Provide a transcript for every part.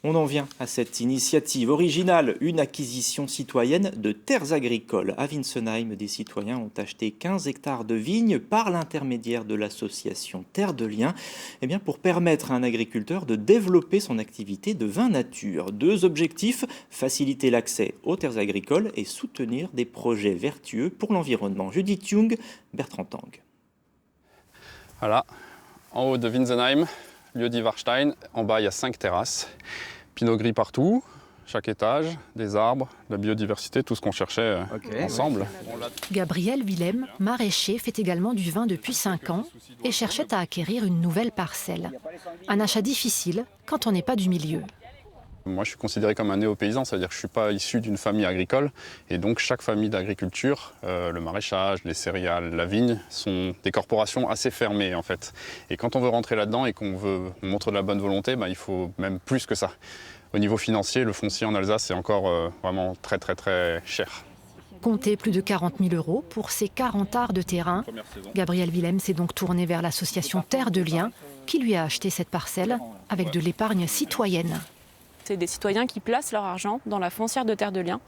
On en vient à cette initiative originale, une acquisition citoyenne de terres agricoles. À Winsenheim, des citoyens ont acheté 15 hectares de vignes par l'intermédiaire de l'association Terre de Liens, pour permettre à un agriculteur de développer son activité de vin nature. Deux objectifs, faciliter l'accès aux terres agricoles et soutenir des projets vertueux pour l'environnement. Judith Jung, Bertrand Tang. Voilà, en haut de Winsenheim, lieu dit Warstein, en bas il y a 5 terrasses. Pinot gris partout, chaque étage, des arbres, de la biodiversité, tout ce qu'on cherchait ensemble. Gabriel Willem, maraîcher, fait également du vin depuis 5 ans et cherchait à acquérir une nouvelle parcelle. Un achat difficile quand on n'est pas du milieu. Moi je suis considéré comme un néo-paysan, c'est-à-dire que je ne suis pas issu d'une famille agricole. Et donc chaque famille d'agriculture, le maraîchage, les céréales, la vigne, sont des corporations assez fermées en fait. Et quand on veut rentrer là-dedans et qu'on veut montrer de la bonne volonté, il faut même plus que ça. Au niveau financier, le foncier en Alsace c'est encore vraiment très cher. Comptez plus de 40 000 € pour ces 40 arts de terrain. Gabriel Willem s'est donc tourné vers l'association Terre de Liens qui lui a acheté cette parcelle avec de l'épargne citoyenne. C'est des citoyens qui placent leur argent dans la foncière de Terre de Liens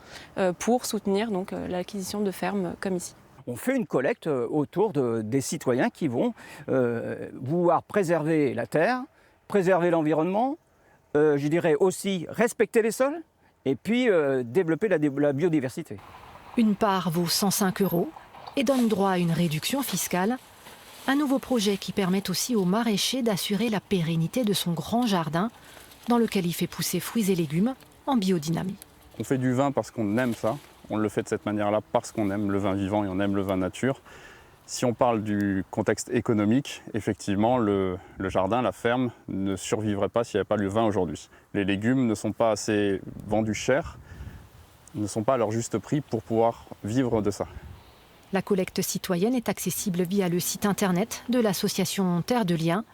pour soutenir l'acquisition de fermes comme ici. On fait une collecte autour des citoyens qui vont vouloir préserver la terre, préserver l'environnement, je dirais aussi respecter les sols et puis développer la biodiversité. Une part vaut 105 € et donne droit à une réduction fiscale. Un nouveau projet qui permet aussi aux maraîchers d'assurer la pérennité de son grand jardin dans lequel il fait pousser fruits et légumes en biodynamie. On fait du vin parce qu'on aime ça, on le fait de cette manière-là parce qu'on aime le vin vivant et on aime le vin nature. Si on parle du contexte économique, effectivement, le jardin, la ferme, ne survivrait pas s'il n'y avait pas le vin aujourd'hui. Les légumes ne sont pas assez vendus cher, ne sont pas à leur juste prix pour pouvoir vivre de ça. La collecte citoyenne est accessible via le site internet de l'association Terre de Liens.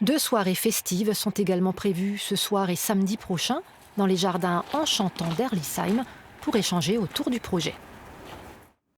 2 soirées festives sont également prévues ce soir et samedi prochain dans les jardins enchantants d'Erlisheim pour échanger autour du projet.